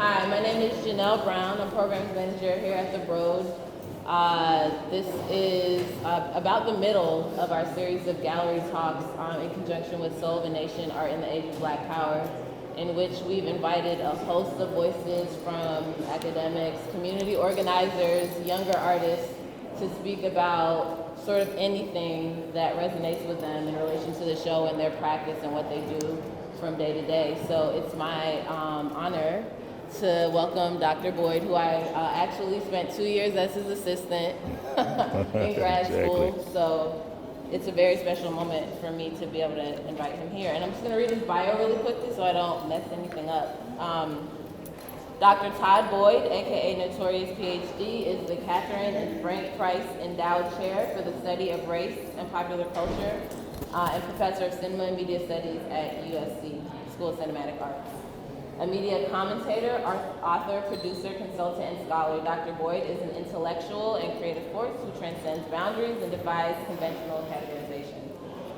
Hi, my name is Janelle Brown. I'm programs manager here at The Broad. This is about the middle of our series of gallery talks in conjunction with Soul of a Nation, Art in the Age of Black Power, in which we've invited a host of voices from academics, community organizers, younger artists to speak about sort of anything that resonates with them in relation to the show and their practice and what they do from day to day. So it's my honor to welcome Dr. Boyd, who I actually spent 2 years as his assistant in grad school. So it's a very special moment for me to be able to invite him here. And I'm just gonna read his bio really quickly so I don't mess anything up. Dr. Todd Boyd, AKA Notorious PhD, is the Catherine and Frank Price Endowed Chair for the Study of Race and Popular Culture and Professor of Cinema and Media Studies at USC, School of Cinematic Arts. A media commentator, author, producer, consultant, and scholar, Dr. Boyd is an intellectual and creative force who transcends boundaries and defies conventional categorization.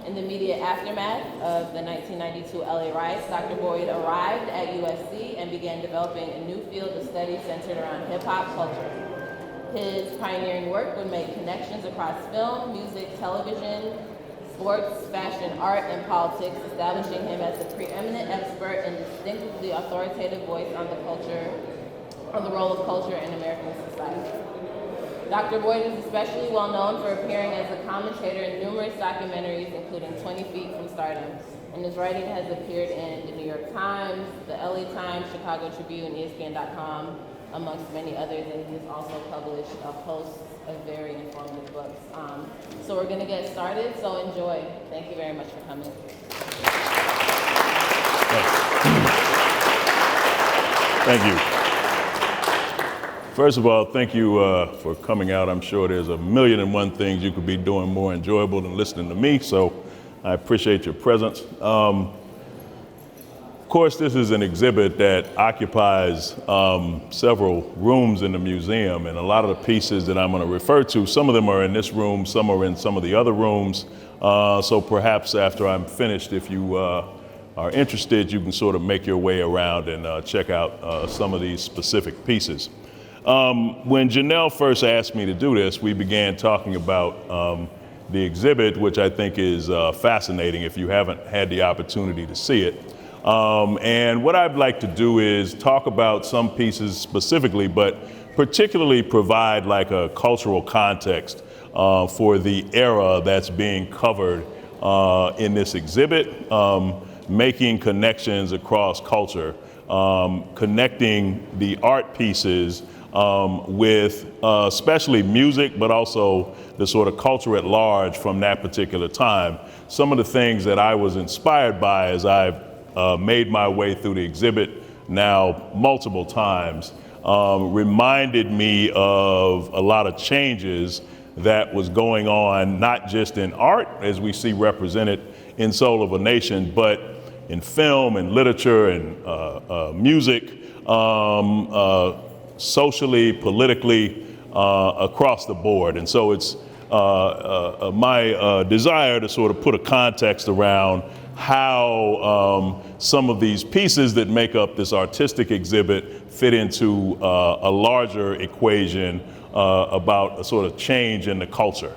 In the immediate aftermath of the 1992 LA riots, Dr. Boyd arrived at USC and began developing a new field of study centered around hip-hop culture. His pioneering work would make connections across film, music, television, sports, fashion, art, and politics, establishing him as a preeminent expert and distinctively authoritative voice on the role of culture in American society. Dr. Boyd is especially well known for appearing as a commentator in numerous documentaries, including 20 Feet from Stardom. And his writing has appeared in the New York Times, the LA Times, Chicago Tribune, ESPN.com, amongst many others, and he has also published a host of very informative books. So we're gonna get started, so enjoy. Thank you very much for coming. Thank you. First of all, thank you for coming out. I'm sure there's a million and one things you could be doing more enjoyable than listening to me, so I appreciate your presence. Of course, this is an exhibit that occupies several rooms in the museum, and a lot of the pieces that I'm going to refer to, some of them are in this room, some are in some of the other rooms. So perhaps after I'm finished, if you are interested, you can sort of make your way around and check out some of these specific pieces. When Janelle first asked me to do this, we began talking about the exhibit, which I think is fascinating if you haven't had the opportunity to see it. And what I'd like to do is talk about some pieces specifically, but particularly provide like a cultural context for the era that's being covered in this exhibit, making connections across culture, connecting the art pieces with especially music, but also the sort of culture at large from that particular time. Some of the things that I was inspired by as I've made my way through the exhibit now multiple times, reminded me of a lot of changes that was going on, not just in art, as we see represented in Soul of a Nation, but in film and literature and music, socially, politically, across the board. And so it's my desire to sort of put a context around how some of these pieces that make up this artistic exhibit fit into a larger equation about a sort of change in the culture.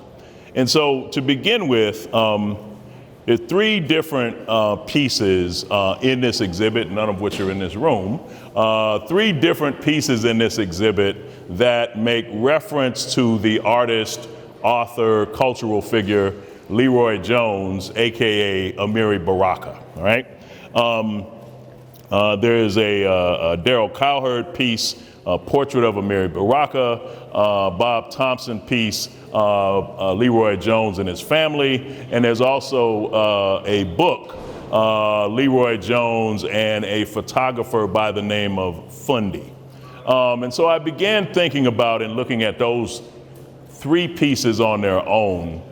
And so to begin with, there are three different pieces in this exhibit, none of which are in this room. Three different pieces in this exhibit that make reference to the artist, author, cultural figure, Leroy Jones, AKA Amiri Baraka, all right? There is a Daryl Cowherd piece, a portrait of Amiri Baraka, Bob Thompson piece, Leroy Jones and his family, and there's also a book, Leroy Jones and a photographer by the name of Fundy. And so I began thinking about and looking at those three pieces on their own,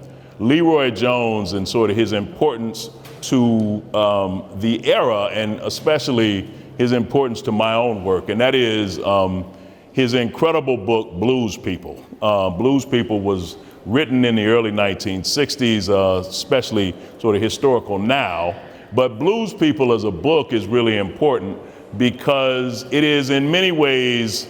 Leroy Jones and sort of his importance to the era, and especially his importance to my own work, and that is his incredible book, Blues People. Blues People was written in the early 1960s, especially sort of historical now, but Blues People as a book is really important because it is in many ways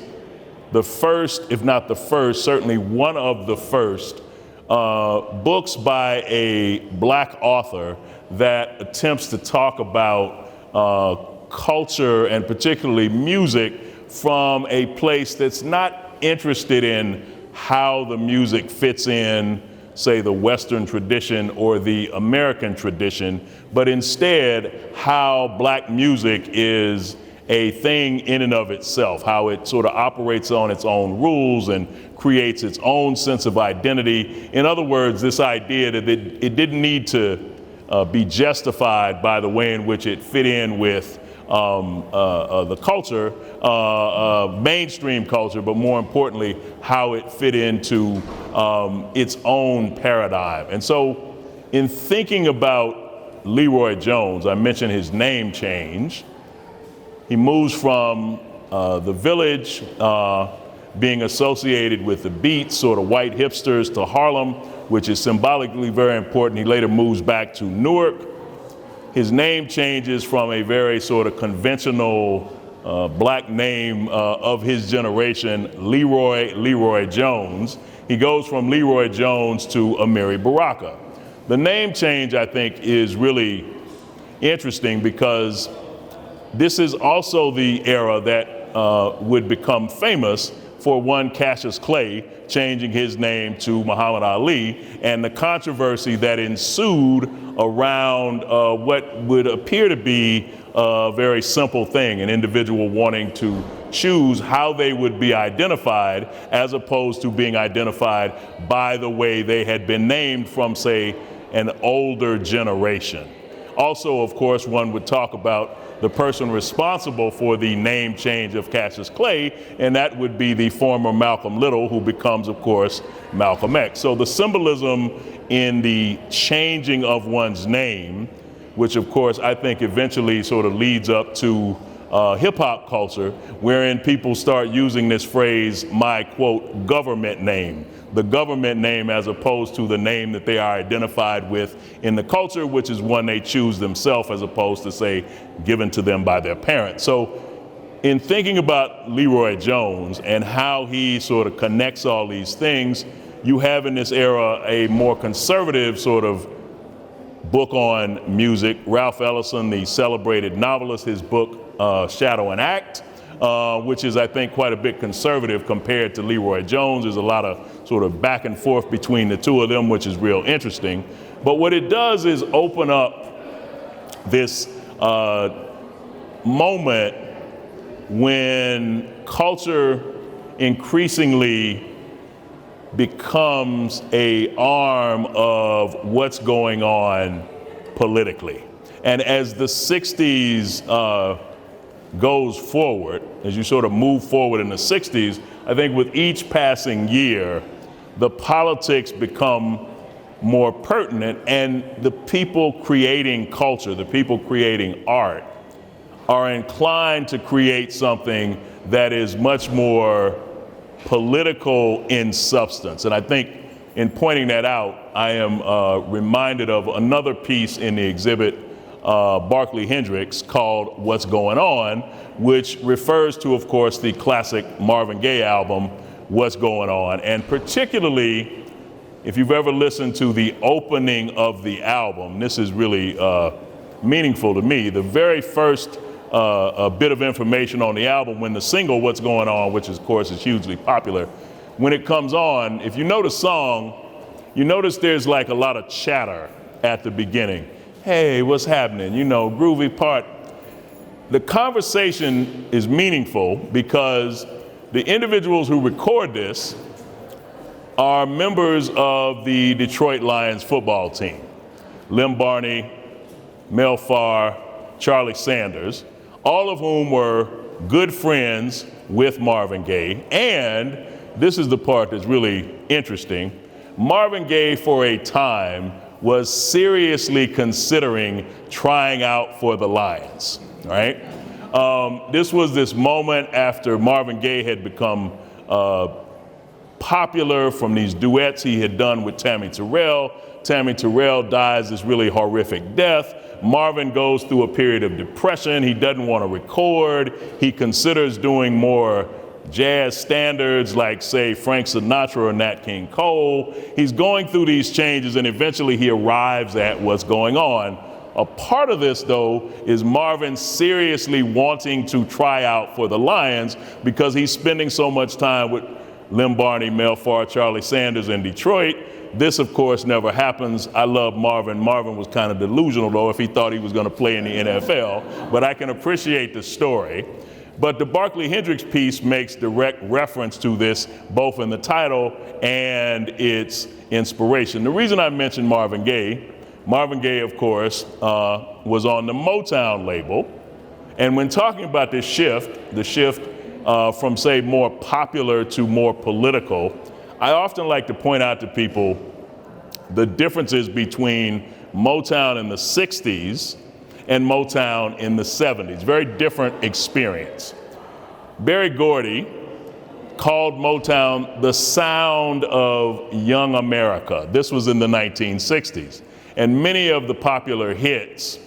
the first, if not the first, certainly one of the first books by a black author that attempts to talk about culture and particularly music from a place that's not interested in how the music fits in, say, the Western tradition or the American tradition, but instead how black music is a thing in and of itself, how it sort of operates on its own rules and creates its own sense of identity. In other words, this idea that it didn't need to be justified by the way in which it fit in with the culture, mainstream culture, but more importantly, how it fit into its own paradigm. And so in thinking about Leroy Jones, I mentioned his name change. He moves from the Village, being associated with the Beats, sort of white hipsters, to Harlem, which is symbolically very important. He later moves back to Newark. His name changes from a very sort of conventional black name of his generation, Leroy Jones. He goes from Leroy Jones to Amiri Baraka. The name change, I think, is really interesting because this is also the era that would become famous for one Cassius Clay changing his name to Muhammad Ali, and the controversy that ensued around what would appear to be a very simple thing, an individual wanting to choose how they would be identified as opposed to being identified by the way they had been named from, say, an older generation. Also, of course, one would talk about the person responsible for the name change of Cassius Clay, and that would be the former Malcolm Little, who becomes, of course, Malcolm X. So the symbolism in the changing of one's name, which of course I think eventually sort of leads up to hip hop culture, wherein people start using this phrase, my quote, government name. The government name as opposed to the name that they are identified with in the culture, which is one they choose themselves as opposed to, say, given to them by their parents. So in thinking about Leroy Jones and how he sort of connects all these things, you have in this era a more conservative sort of book on music. Ralph Ellison, the celebrated novelist, his book, Shadow and Act, which is, I think, quite a bit conservative compared to Leroy Jones. There's a lot of sort of back and forth between the two of them, which is real interesting. But what it does is open up this moment when culture increasingly becomes an arm of what's going on politically. And as the 60s goes forward, as you sort of move forward in the 60s, I think with each passing year, the politics become more pertinent, and the people creating culture, the people creating art, are inclined to create something that is much more political in substance. And I think in pointing that out, I am reminded of another piece in the exhibit, Barclay Hendricks, called What's Going On, which refers to, of course, the classic Marvin Gaye album, What's Going On. And particularly, if you've ever listened to the opening of the album, this is really meaningful to me. The very first bit of information on the album, when the single What's Going On, which of course is hugely popular, when it comes on, if you know the song, you notice there's like a lot of chatter at the beginning. Hey, what's happening? You know, groovy part. The conversation is meaningful because the individuals who record this are members of the Detroit Lions football team. Lem Barney, Mel Farr, Charlie Sanders, all of whom were good friends with Marvin Gaye. And this is the part that's really interesting. Marvin Gaye, for a time, was seriously considering trying out for the Lions, right? This was this moment after Marvin Gaye had become popular from these duets he had done with Tammy Terrell, Tammy Terrell dies this really horrific death. Marvin goes through a period of depression. He doesn't want to record. He considers doing more jazz standards like, say, Frank Sinatra or Nat King Cole. He's going through these changes, and eventually he arrives at what's going on. A part of this, though, is Marvin seriously wanting to try out for the Lions because he's spending so much time with Lem Barney, Mel Farr, Charlie Sanders in Detroit. This, of course, never happens. I love Marvin. Marvin was kind of delusional, though, if he thought he was going to play in the NFL, but I can appreciate the story. But the Barclay Hendricks piece makes direct reference to this, both in the title and its inspiration. The reason I mentioned Marvin Gaye, of course, was on the Motown label. And when talking about this shift, the shift from, say, more popular to more political, I often like to point out to people the differences between Motown in the 60s and Motown in the 70s. Very different experience. Berry Gordy called Motown the sound of young America. This was in the 1960s. And many of the popular hits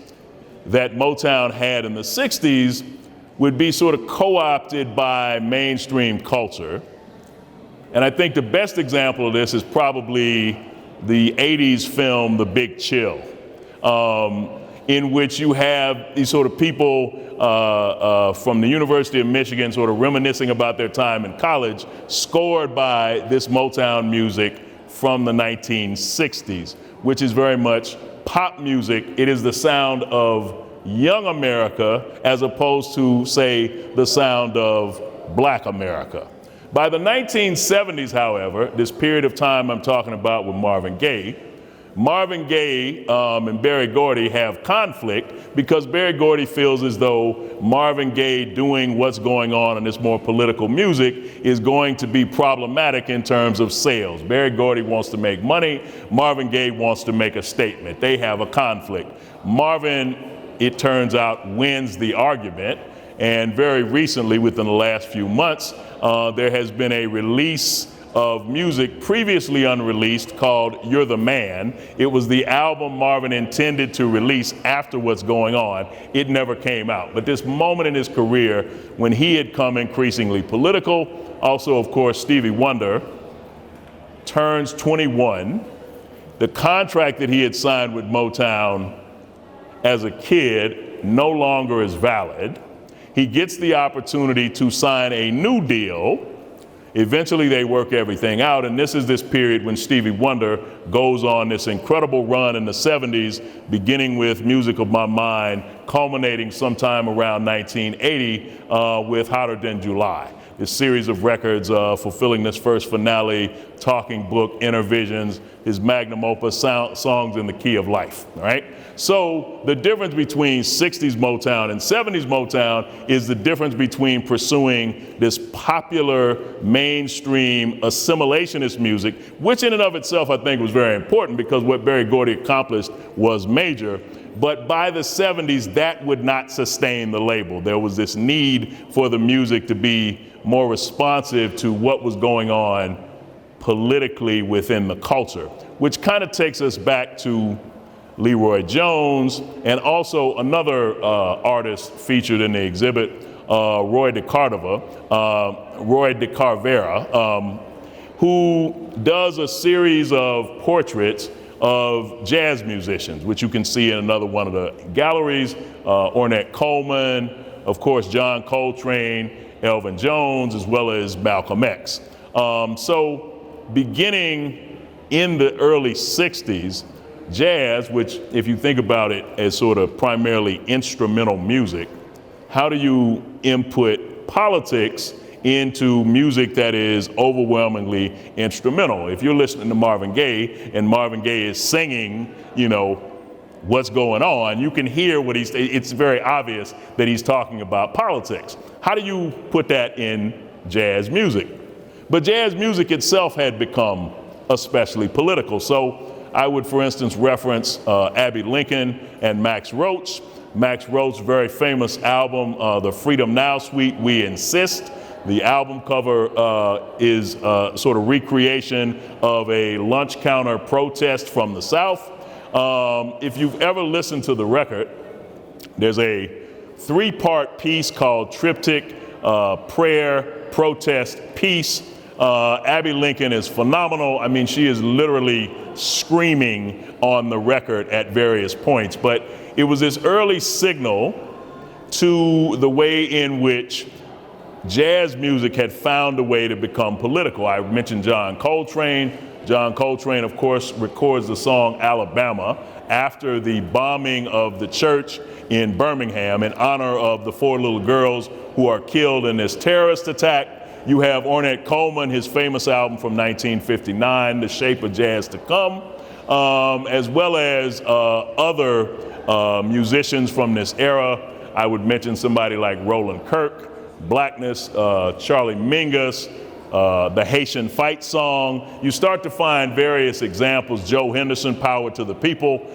that Motown had in the 60s would be sort of co-opted by mainstream culture. And I think the best example of this is probably the 80s film, The Big Chill, in which you have these sort of people from the University of Michigan sort of reminiscing about their time in college, scored by this Motown music from the 1960s, which is very much pop music. It is the sound of young America as opposed to, say, the sound of Black America. By the 1970s, however, this period of time I'm talking about with Marvin Gaye and Berry Gordy have conflict because Berry Gordy feels as though Marvin Gaye doing what's going on in this more political music is going to be problematic in terms of sales. Berry Gordy wants to make money. Marvin Gaye wants to make a statement. They have a conflict. Marvin, it turns out, wins the argument. And very recently, within the last few months, there has been a release of music previously unreleased called You're the Man. It was the album Marvin intended to release after What's Going On. It never came out. But this moment in his career when he had come increasingly political, also, of course, Stevie Wonder turns 21. The contract that he had signed with Motown as a kid no longer is valid. He gets the opportunity to sign a new deal. Eventually they work everything out, and this is this period when Stevie Wonder goes on this incredible run in the 70s, beginning with Music of My Mind, culminating sometime around 1980 with Hotter Than July. This series of records fulfilling this first finale, Talking Book, Intervisions, his magnum opus, Songs in the Key of Life, all right? So the difference between 60s Motown and 70s Motown is the difference between pursuing this popular mainstream assimilationist music, which in and of itself I think was very important because what Berry Gordy accomplished was major. But by the 70s, that would not sustain the label. There was this need for the music to be more responsive to what was going on politically within the culture, which kind of takes us back to Leroy Jones and also another artist featured in the exhibit, Roy DeCarvera, who does a series of portraits of jazz musicians, which you can see in another one of the galleries, Ornette Coleman, of course, John Coltrane, Elvin Jones, as well as Malcolm X. So beginning in the early 60s, jazz, which if you think about it as sort of primarily instrumental music, how do you input politics into music that is overwhelmingly instrumental? If you're listening to Marvin Gaye and Marvin Gaye is singing, you know, what's going on, you can hear what it's very obvious that he's talking about politics. How do you put that in jazz music? But jazz music itself had become especially political. So I would, for instance, reference Abbey Lincoln and Max Roach. Max Roach's very famous album, the Freedom Now Suite, We Insist. The album cover is sort of recreation of a lunch counter protest from the South. If you've ever listened to the record, there's a 3-part piece called Triptych, Prayer, Protest, Peace. Abby Lincoln is phenomenal. I mean, she is literally screaming on the record at various points. But it was this early signal to the way in which jazz music had found a way to become political. I mentioned John Coltrane. John Coltrane, of course, records the song Alabama after the bombing of the church in Birmingham in honor of the 4 little girls who are killed in this terrorist attack. You have Ornette Coleman, his famous album from 1959, The Shape of Jazz to Come, as well as other musicians from this era. I would mention somebody like Roland Kirk, Blackness, Charlie Mingus, the Haitian Fight Song. You start to find various examples, Joe Henderson, Power to the People,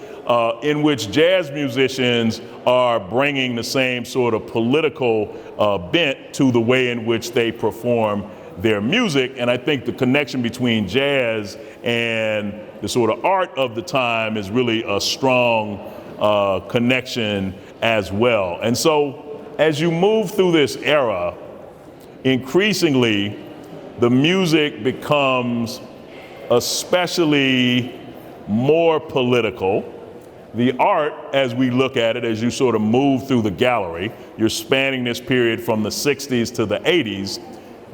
in which jazz musicians are bringing the same sort of political bent to the way in which they perform their music. And I think the connection between jazz and the sort of art of the time is really a strong connection as well. And so as you move through this era, increasingly the music becomes especially more political. The art, as we look at it, as you sort of move through the gallery, you're spanning this period from the 60s to the 80s,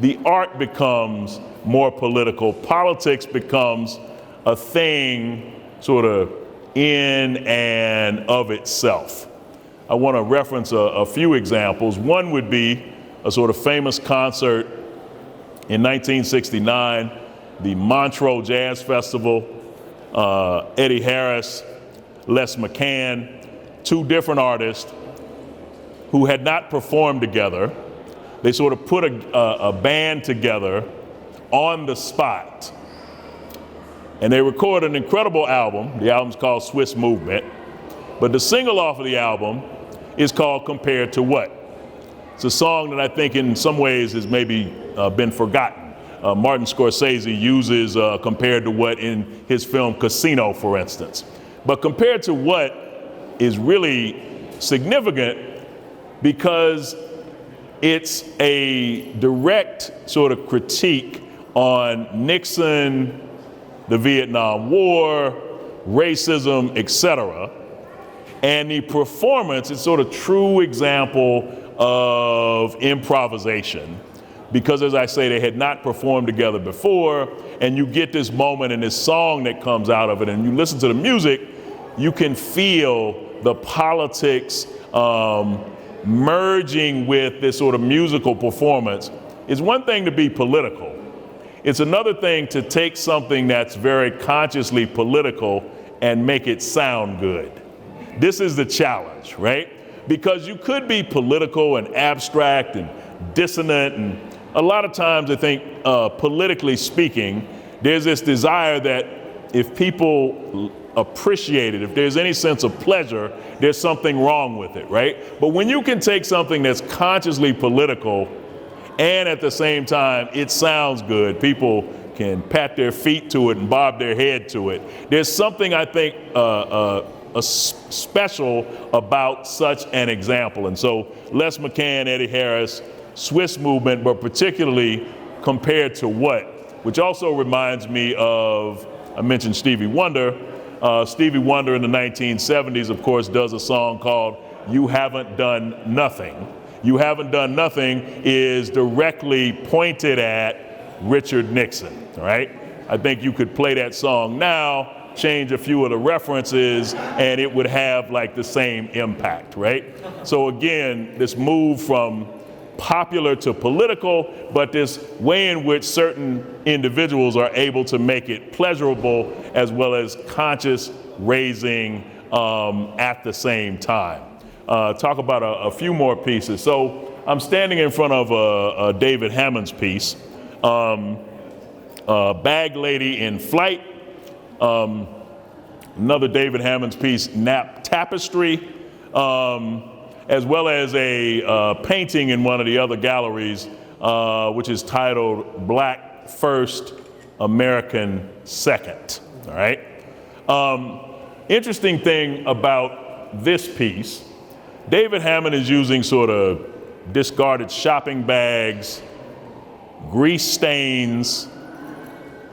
the art becomes more political. Politics becomes a thing sort of in and of itself. I want to reference a few examples. One would be a sort of famous concert in 1969, the Montreux Jazz Festival. Eddie Harris, Les McCann, 2 different artists who had not performed together. They sort of put a band together on the spot. And they recorded an incredible album. The album's called Swiss Movement. But the single off of the album is called Compared to What? It's a song that I think in some ways has maybe been forgotten. Martin Scorsese uses Compared to What in his film Casino, for instance. But Compared to What is really significant because it's a direct sort of critique on Nixon, the Vietnam War, racism, etc. And the performance is sort of true example of improvisation. Because as I say, they had not performed together before, and you get this moment and this song that comes out of it, and you listen to the music, you can feel the politics merging with this sort of musical performance. It's one thing to be political. It's another thing to take something that's very consciously political and make it sound good. This is the challenge, right? Because you could be political and abstract and dissonant, and a lot of times I think politically speaking, there's this desire that if people appreciate it, if there's any sense of pleasure, there's something wrong with it, right? But when you can take something that's consciously political and at the same time it sounds good, people can pat their feet to it and bob their head to it. There's something I think special about such an example. And so Les McCann, Eddie Harris, Swiss Movement, but particularly Compared to What, which also reminds me of, I mentioned Stevie Wonder. Stevie Wonder in the 1970s, of course, does a song called You Haven't Done Nothing. You Haven't Done Nothing is directly pointed at Richard Nixon, right? I think you could play that song now, change a few of the references, and it would have like the same impact, right? So again, this move from popular to political, but this way in which certain individuals are able to make it pleasurable as well as conscious raising at the same time. Talk about a few more pieces. So I'm standing in front of a David Hammond's piece, Bag Lady in Flight, another David Hammond's piece, Nap Tapestry, as well as a painting in one of the other galleries which is titled Black First, American Second. All right. Interesting thing about this piece, David Hammond is using sort of discarded shopping bags, grease stains,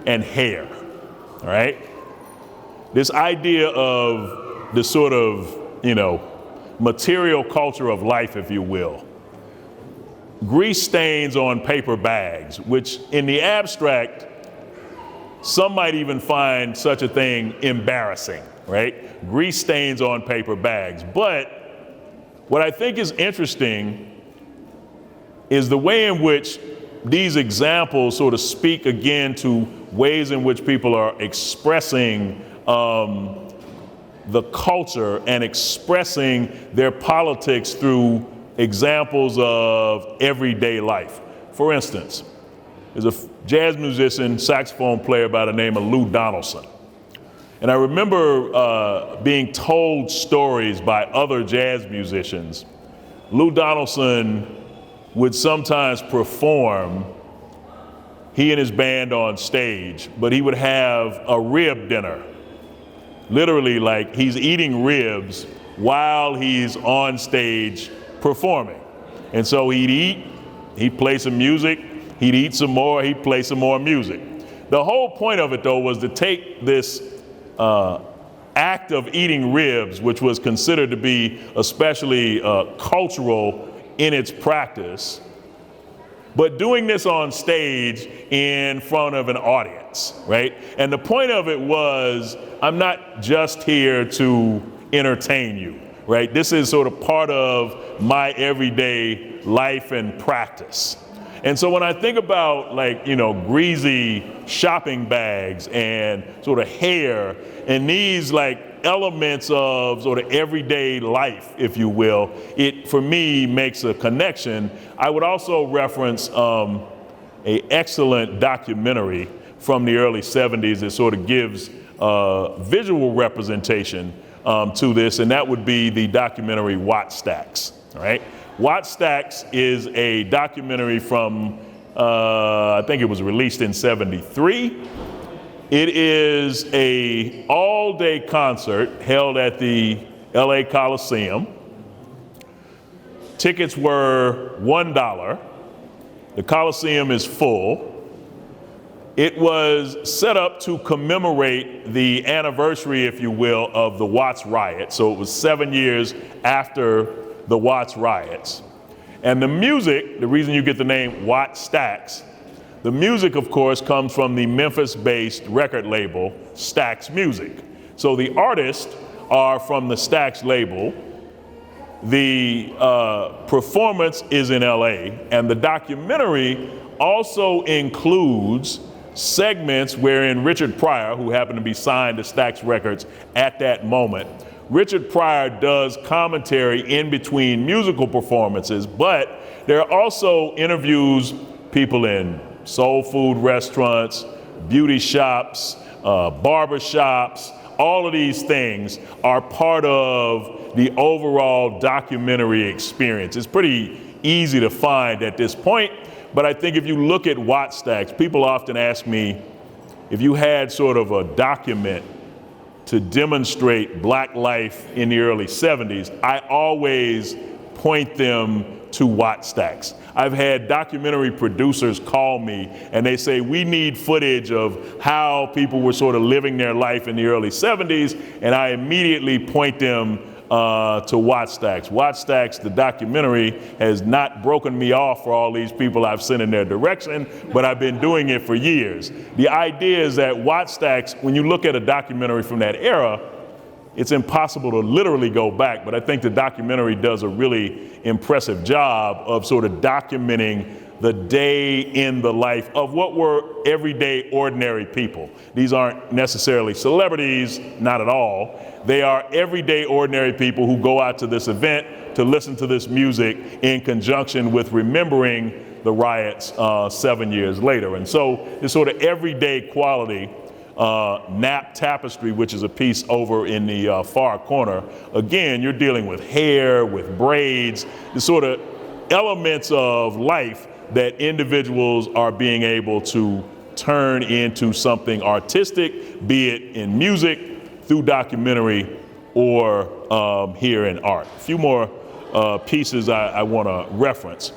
and hair. All right. This idea of the sort of, material culture of life, if you will. Grease stains on paper bags, which in the abstract, some might even find such a thing embarrassing, right? Grease stains on paper bags. But what I think is interesting is the way in which these examples sort of speak again to ways in which people are expressing the culture and expressing their politics through examples of everyday life. For instance, there's a jazz musician, saxophone player by the name of Lou Donaldson. And I remember being told stories by other jazz musicians. Lou Donaldson would sometimes perform, he and his band on stage, but he would have a rib dinner. Literally, like he's eating ribs while he's on stage performing. And so he'd eat, he'd play some music, he'd eat some more, he'd play some more music. The whole point of it, though, was to take this act of eating ribs, which was considered to be especially cultural in its practice, but doing this on stage in front of an audience, right? And the point of it was, I'm not just here to entertain you, right? This is sort of part of my everyday life and practice. And so when I think about greasy shopping bags and sort of hair and these elements of sort of everyday life, if you will, it for me makes a connection. I would also reference an excellent documentary from the early 70s that sort of gives visual representation to this, and that would be the documentary Watt Stacks. All right. Watt Stacks is a documentary from, I think it was released in '73. It is a all-day concert held at the LA Coliseum. Tickets were $1. The Coliseum is full. It was set up to commemorate the anniversary, if you will, of the Watts riot. So it was 7 years after the Watts riots. And the music, the reason you get the name Watt Stacks, the music, of course, comes from the Memphis-based record label Stax Music. So the artists are from the Stax label. The performance is in LA, and the documentary also includes segments wherein Richard Pryor, who happened to be signed to Stax Records at that moment, Richard Pryor does commentary in between musical performances, but there are also interviews people in soul food restaurants, beauty shops, barber shops. All of these things are part of the overall documentary experience. It's pretty easy to find at this point, but I think if you look at Watt Stacks, people often ask me if you had sort of a document to demonstrate Black life in the early 70s, I always point them to Watt Stacks. I've had documentary producers call me and they say, we need footage of how people were sort of living their life in the early 70s, and I immediately point them to Watt Stacks. Watt Stacks, the documentary, has not broken me off for all these people I've sent in their direction, but I've been doing it for years. The idea is that Watt Stacks, when you look at a documentary from that era, it's impossible to literally go back, but I think the documentary does a really impressive job of sort of documenting the day in the life of what were everyday ordinary people. These aren't necessarily celebrities, not at all. They are everyday ordinary people who go out to this event to listen to this music in conjunction with remembering the riots 7 years later. And so this sort of everyday quality, Nap Tapestry, which is a piece over in the far corner, again, you're dealing with hair, with braids, the sort of elements of life that individuals are being able to turn into something artistic, be it in music, through documentary, or here in art. A few more pieces I want to reference.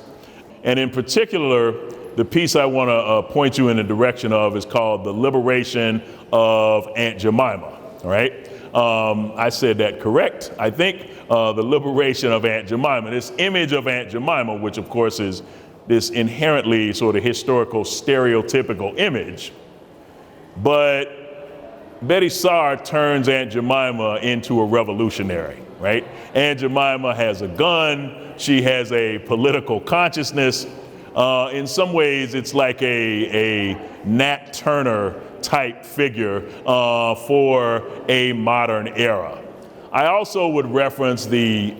And in particular, the piece I want to point you in the direction of is called The Liberation of Aunt Jemima, all right? I said that correct, I think. The Liberation of Aunt Jemima. This image of Aunt Jemima, which of course is this inherently sort of historical, stereotypical image. But Betty Saar turns Aunt Jemima into a revolutionary, right? Aunt Jemima has a gun. She has a political consciousness. In some ways, it's like a Nat Turner type figure for a modern era. I also would reference the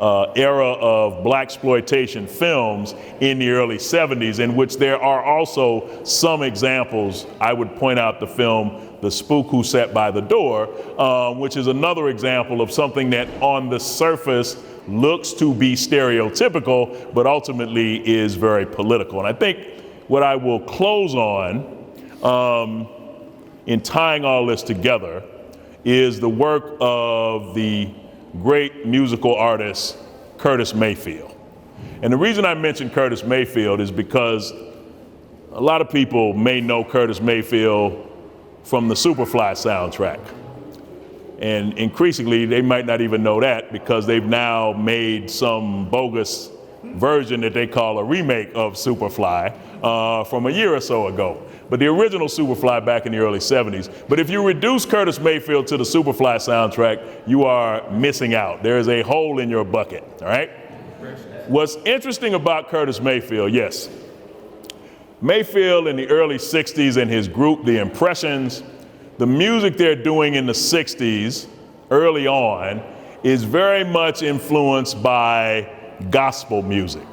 era of blaxploitation films in the early 70s, in which there are also some examples. I would point out the film The Spook Who Sat by the Door, which is another example of something that on the surface looks to be stereotypical, but ultimately is very political. And I think what I will close on in tying all this together is the work of the great musical artist Curtis Mayfield. And the reason I mention Curtis Mayfield is because a lot of people may know Curtis Mayfield from the Superfly soundtrack. And increasingly, they might not even know that because they've now made some bogus version that they call a remake of Superfly from a year or so ago. But the original Superfly back in the early 70s. But if you reduce Curtis Mayfield to the Superfly soundtrack, you are missing out. There is a hole in your bucket, all right? What's interesting about Curtis Mayfield, yes. Mayfield in the early 60s and his group, The Impressions, the music they're doing in the 60s, early on, is very much influenced by gospel music.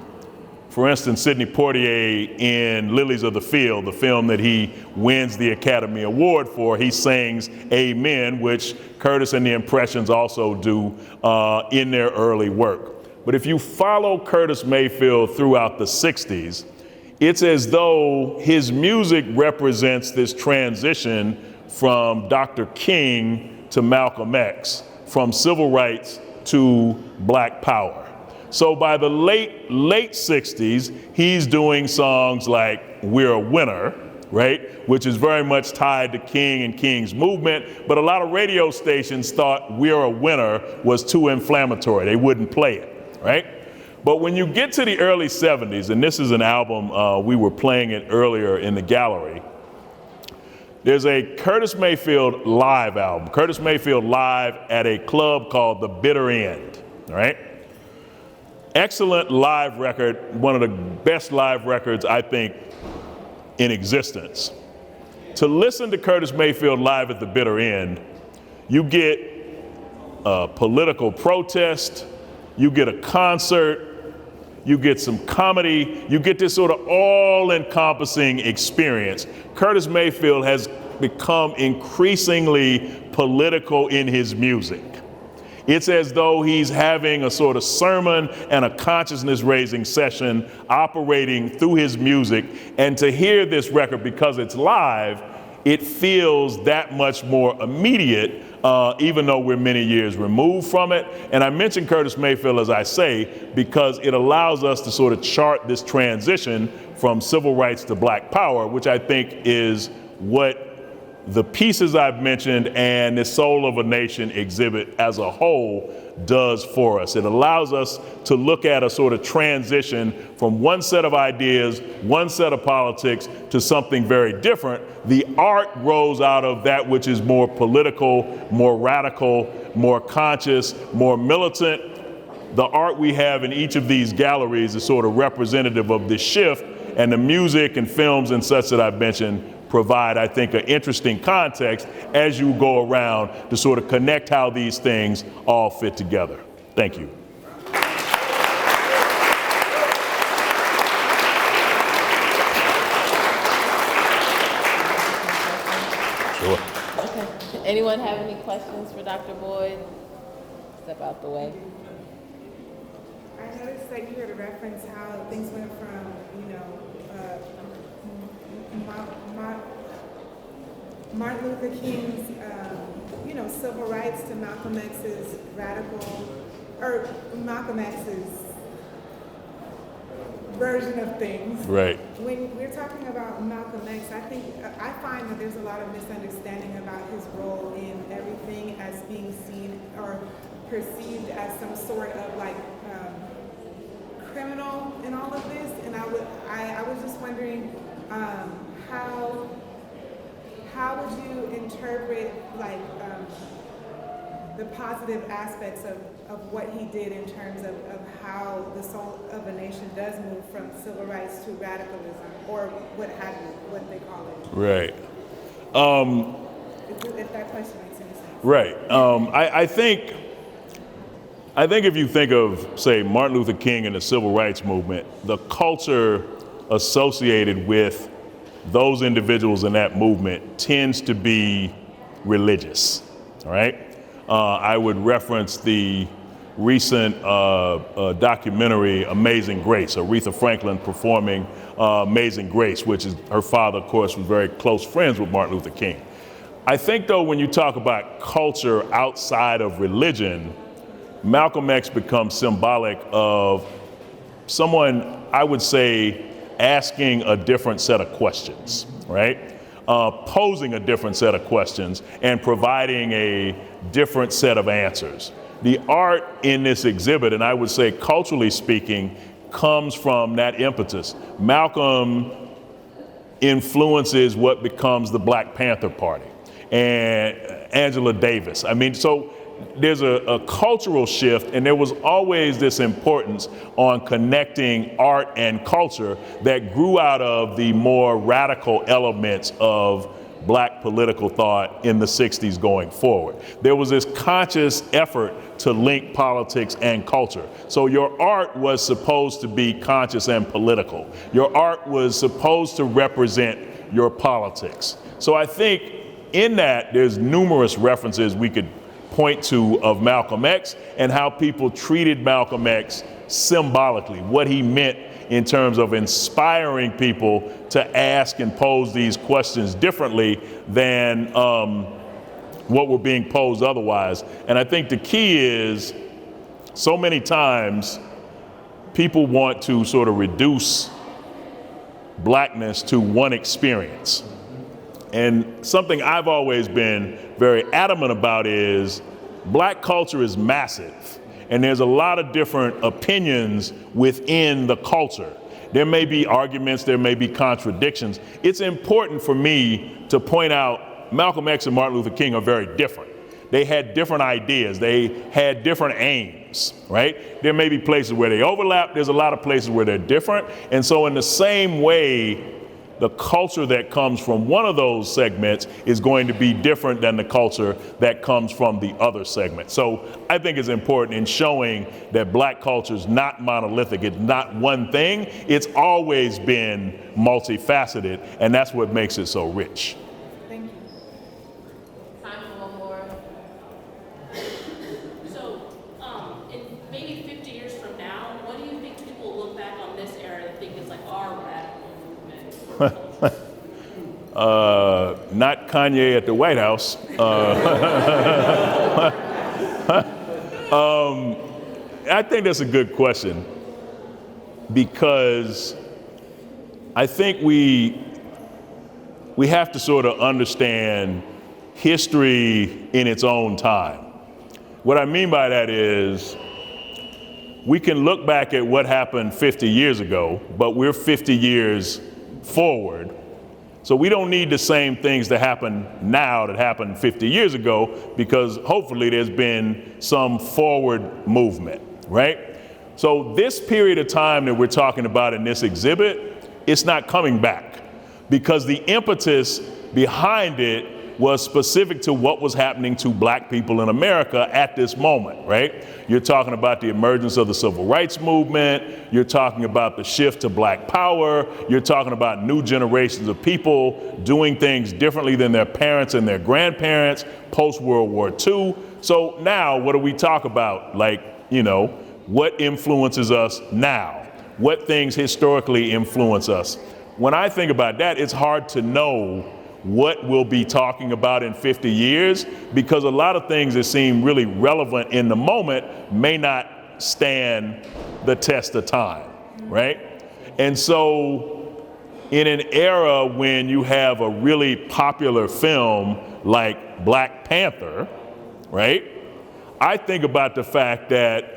For instance, Sidney Poitier in Lilies of the Field, the film that he wins the Academy Award for, he sings Amen, which Curtis and the Impressions also do in their early work. But if you follow Curtis Mayfield throughout the 60s, it's as though his music represents this transition from Dr. King to Malcolm X, from civil rights to Black Power. So by the late 60s, he's doing songs like We're a Winner, right? Which is very much tied to King and King's movement. But a lot of radio stations thought We're a Winner was too inflammatory. They wouldn't play it, right? But when you get to the early 70s, and this is an album, we were playing it earlier in the gallery, there's a Curtis Mayfield live album, Curtis Mayfield live at a club called The Bitter End, all right? Excellent live record, one of the best live records, I think, in existence. To listen to Curtis Mayfield live at The Bitter End, you get a political protest, you get a concert, you get some comedy, you get this sort of all-encompassing experience. Curtis Mayfield has become increasingly political in his music. It's as though he's having a sort of sermon and a consciousness-raising session operating through his music. And to hear this record, because it's live, it feels that much more immediate, even though we're many years removed from it. And I mention Curtis Mayfield, as I say, because it allows us to sort of chart this transition from civil rights to Black Power, which I think is what the pieces I've mentioned and the Soul of a Nation exhibit as a whole does for us. It allows us to look at a sort of transition from one set of ideas, one set of politics, to something very different. The art grows out of that which is more political, more radical, more conscious, more militant. The art we have in each of these galleries is sort of representative of this shift, and the music and films and such that I've mentioned provide, I think, an interesting context as you go around to sort of connect how these things all fit together. Thank you. Sure. Okay. Anyone have any questions for Dr. Boyd? Step out the way. I noticed that you heard a reference how things went from, Martin Luther King's, civil rights to Malcolm X's Malcolm X's version of things. Right. When we're talking about Malcolm X, I find that there's a lot of misunderstanding about his role in everything as being seen or perceived as some sort of criminal in all of this. And I was just wondering how would you interpret the positive aspects of what he did in terms of how the soul of a nation does move from civil rights to radicalism, or what have you, what they call it. Right. If that question makes any sense. Right. I think if you think of, say, Martin Luther King and the civil rights movement, the culture associated with those individuals in that movement tends to be religious. All right. I would reference the recent documentary Amazing Grace, Aretha Franklin performing Amazing Grace, which is her father, of course, was very close friends with Martin Luther King. I think, though, when you talk about culture outside of religion, Malcolm X becomes symbolic of someone, I would say, asking a different set of questions, right? Posing a different set of questions and providing a different set of answers. The art in this exhibit, and I would say culturally speaking, comes from that impetus. Malcolm influences what becomes the Black Panther Party and Angela Davis. I mean, so there's a cultural shift, and there was always this importance on connecting art and culture that grew out of the more radical elements of Black political thought in the 60s going forward. There was this conscious effort to link politics and culture. So your art was supposed to be conscious and political. Your art was supposed to represent your politics. So I think in that there's numerous references we could point to of Malcolm X and how people treated Malcolm X symbolically, what he meant in terms of inspiring people to ask and pose these questions differently than what were being posed otherwise. And I think the key is, so many times people want to sort of reduce Blackness to one experience. And something I've always been very adamant about is Black culture is massive, and there's a lot of different opinions within the culture. There may be arguments, there may be contradictions. It's important for me to point out Malcolm X and Martin Luther King are very different. They had different ideas, they had different aims, right? There may be places where they overlap, there's a lot of places where they're different. And so in the same way, the culture that comes from one of those segments is going to be different than the culture that comes from the other segment. So I think it's important in showing that Black culture is not monolithic. It's not one thing. It's always been multifaceted, and that's what makes it so rich. Thank you. Time for one more. So, in maybe 50 years from now, what do you think people look back on this era and think is like our radical movement? Not Kanye at the White House. I think that's a good question, because I think we have to sort of understand history in its own time. What I mean by that is we can look back at what happened 50 years ago, but we're 50 years forward. So we don't need the same things to happen now that happened 50 years ago, because hopefully there's been some forward movement, right? So this period of time that we're talking about in this exhibit, it's not coming back, because the impetus behind it was specific to what was happening to Black people in America at this moment, right? You're talking about the emergence of the civil rights movement. You're talking about the shift to Black power. You're talking about new generations of people doing things differently than their parents and their grandparents post-World War II. So now what do we talk about? Like, what influences us now, what things historically influence us. When I think about that, it's hard to know what we'll be talking about in 50 years because a lot of things that seem really relevant in the moment may not stand the test of time, right? And so in an era when you have a really popular film like Black Panther, right? I think about the fact that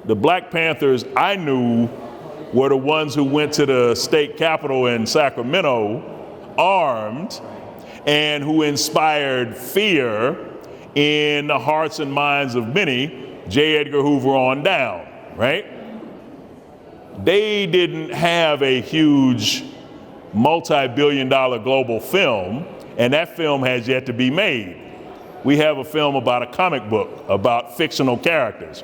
the Black Panthers I knew were the ones who went to the state capitol in Sacramento armed and who inspired fear in the hearts and minds of many, J. Edgar Hoover on down, right? They didn't have a huge multi-billion-dollar global film, and that film has yet to be made. We have a film about a comic book about fictional characters.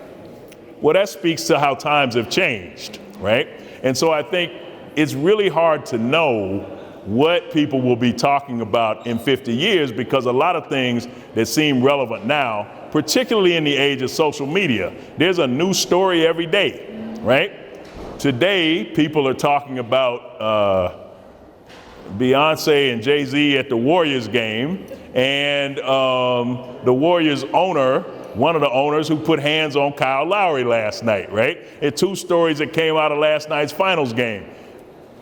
Well, that speaks to how times have changed, right? And so I think it's really hard to know what people will be talking about in 50 years because a lot of things that seem relevant now, particularly in the age of social media, there's a new story every day, right? Today, people are talking about Beyonce and Jay-Z at the Warriors game and the Warriors owner, one of the owners who put hands on Kyle Lowry last night, right? It's two stories that came out of last night's finals game.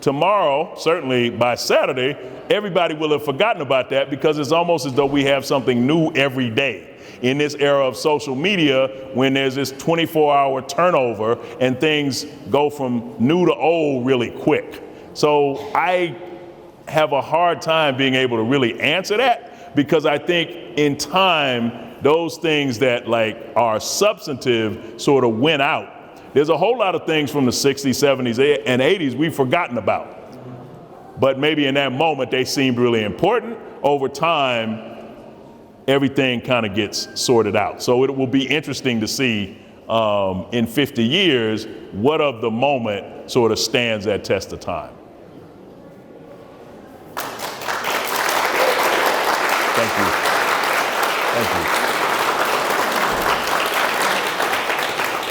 Tomorrow, certainly by Saturday, everybody will have forgotten about that because it's almost as though we have something new every day in this era of social media when there's this 24-hour turnover and things go from new to old really quick. So I have a hard time being able to really answer that because I think in time, those things that like are substantive sort of went out. There's a whole lot of things from the 60s, 70s, and 80s we've forgotten about. But maybe in that moment they seemed really important. Over time, everything kind of gets sorted out. So it will be interesting to see in 50 years what of the moment sort of stands that test of time. Thank you. Thank you.